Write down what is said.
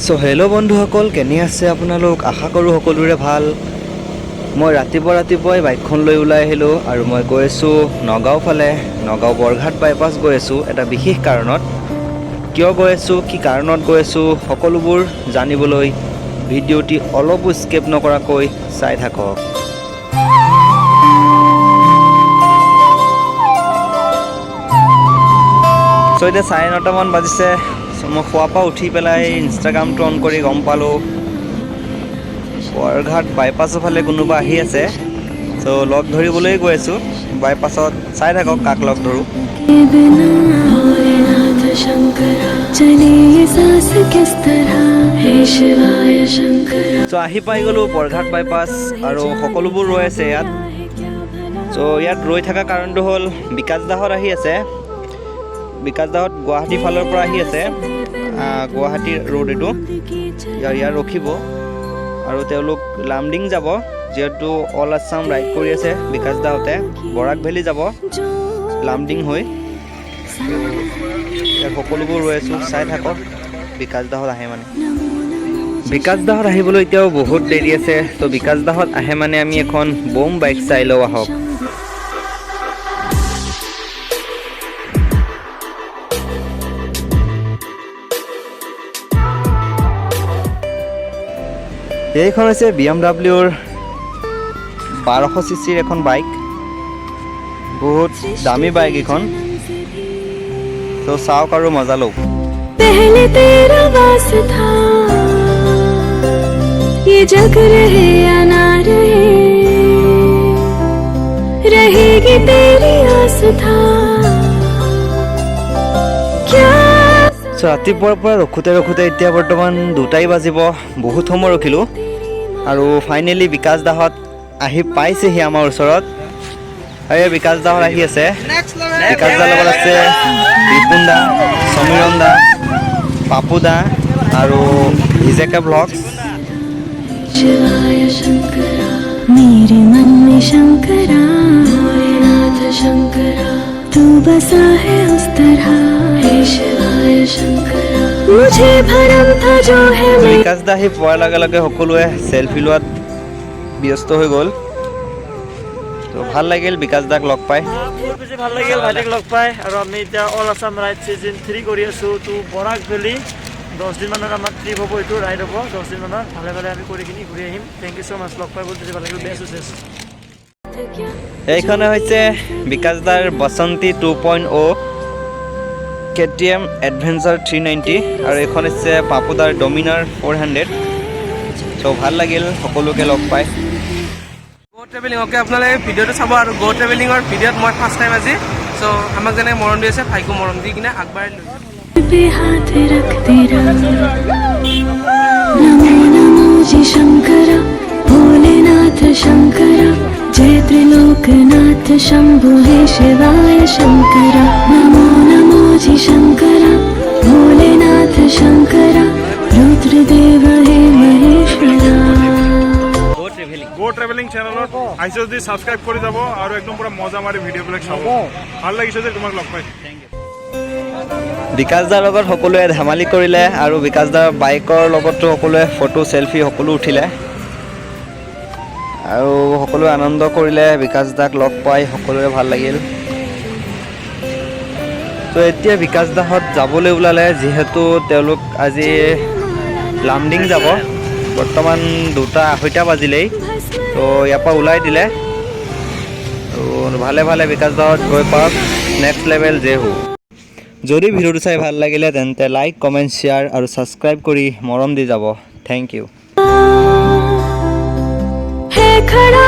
So hello' বন্ধুসকল, কেনে আছে আপোনালোক? আশা কৰোঁ সকলোৰে ভাল। মই ৰাতিপুৱাই বাইকখন লৈ ওলাই আহিলোঁ আৰু মই গৈ আছোঁ নগাঁও ফালে। নগাঁও বৰঘাট বাইপাছ গৈ আছোঁ এটা বিশেষ কাৰণত। কিয় গৈ আছোঁ, কি কাৰণত গৈ আছোঁ, সকলোবোৰ জানিবলৈ ভিডিঅ'টি অলপো স্কিপ নকৰাকৈ চাই থাকক। চ' এতিয়া 9:30মান বাজিছে। মই শোৱাৰ পৰা উঠি পেলাই ইনষ্টাগ্ৰামটো অন কৰি গম পালোঁ বৰঘাট বাইপাছৰ ফালে কোনোবা আহি আছে। চ' লগ ধৰিবলৈ গৈ আছোঁ বাইপাছত। চাই থাকক কাক লগ ধৰোঁ। চ' আহি পাই গ'লোঁ বৰঘাট বাইপাছ আৰু সকলোবোৰ ৰৈ আছে ইয়াত। চ' ইয়াত ৰৈ থকা কাৰণটো হ'ল বিকাশ দাহঁত আহি আছে। বিকাশ দাহঁত গুৱাহাটী ফালৰ পৰা আহি আছে। গুৱাহাটীৰ ৰোড এইটো, ইয়াৰ ৰখিব আৰু তেওঁলোক লামডিং যাব, যিহেতু অল আছাম ৰাইড কৰি আছে বিকাশ দাহঁতে। বৰাক ভেলী যাব লামডিং হৈ। ইয়াত সকলোবোৰ ৰৈ আছোঁ, চাই থাকক বিকাশ দাহঁত আহে মানে। বিকাশ দাহঁত আহিবলৈ এতিয়াও বহুত দেৰি আছে। ত' বিকাশ দাহঁত আহে মানে আমি এখন বম বাইক চাই লওঁ আহক। এইখন হৈছে BMWৰ 1200 cc এখন বাইক। বহুত দামী বাইক এইখন। তো চাওক আৰু মজা লওক। पहले तेरा वास था, ये जग रहे या ना रहे, रहेगी तेरी आस था क्या। চ' ৰাতিপুৱাৰ পৰা ৰখোতে এতিয়া বৰ্তমান 2টাই বাজিব। বহুত সময় ৰখিলোঁ আৰু ফাইনেলি বিকাশ দাহঁত আহি পাইছেহি আমাৰ ওচৰত। এই বিকাশ দাহঁত আহি আছে। বিকাশ দাৰ লগত আছে বিপুন দা, সমীৰণ দা, পাপু দা আৰু ভিজেকা ব্লগছ। शिवाय शंकरा, मेरे मन में शंकरा, भोलेनाथ शंकरा, तू बसा है उस तरह, हे शिवाय शंकरा, मुझे भरम था जो है मैं। বিকাশ দা আহি পোৱাৰ লগে লগে সকলোৱে চেলফি লোৱাত ব্যস্ত হৈ গ'ল। তো ভাল লাগিল বিকাশ দাক লগ পাই। বহুত বেছি ভাল লাগিল ভাইটিক লগ পাই। আৰু আমি এতিয়া অল আছাম ৰাইড ছিজন 3 কৰি আছোঁ। তো বৰাক ভেলী 10 দিনমানৰ আমাৰ ট্ৰিপ হ'ব, এইটো ৰাইড হ'ব 10 দিনমানৰ। ভালে আমি কৰি কিনি ঘূৰি আহিম। থেংক ইউ ছ' মাছ, লগ পাই বহুত বেছি ভাল লাগিল। Best wishes. এইখনে হৈছে বিকাশ দাৰ বসন্তী 2.0 KTM এডভেঞ্চাৰ 390 আৰু এইখন হৈছে পাপুদাৰ ডমিনাৰ 400। চ' ভাল লাগিল সকলোকে লগ পাই। গো ট্ৰেভেলিং ওকে, আপোনালোকে ভিডিঅ'টো চাব। আৰু গো ট্ৰেভেলিঙৰ ভিডিঅ'ত মই ফাৰ্ষ্ট টাইম আজি। চ' আমাক যেনে মৰম দি আছে, ভাইকো মৰম দি কিনে আগবাঢ়িলোঁ। पे हाथ रख तेरा, नमो नमो जी शंकरा, भोलेनाथ शंकरा, जय त्रिलोकनाथ शंभु हे शिवाय शंकरा, नमो नमो जी शंकरा, भोलेनाथ शंकरा, रुद्रदेव हे महेश्वरा। গো ট্ৰেভেলিং চেনেলত আহিছে যদি ছাবস্ক্ৰাইব কৰি যাব আৰু একদম পুৰা মজা মাৰি ভিডিঅ'বিলাক চাব। ভাল লাগিছে যে তোমাক লগ পাই। বিকাশ দাৰ লগত সকলোৱে ধেমালি কৰিলে আৰু বিকাশ দাৰ বাইকৰ লগতো সকলোৱে ফটো চেলফি সকলো উঠিলে আৰু সকলোৱে আনন্দ কৰিলে। বিকাশ দাক লগ পাই সকলোৰে ভাল লাগিল। তো এতিয়া বিকাশ দাহঁত যাবলৈ ওলালে, যিহেতু তেওঁলোক আজি লামডিং যাব। বৰ্তমান 2:30 বাজিলেই। তো ইয়াৰ পৰা ওলাই দিলে। তো ভালে বিকাশ দাহঁত গৈ পাওক নেক্সট লেভেল যেহু। যদি ভিডিঅ'টো চাই ভাল লাগিলে তেন্তে লাইক, কমেণ্ট, শ্বেয়াৰ আৰু ছাবস্ক্ৰাইব কৰি মৰম দি যাব। Thank you. है खड़ा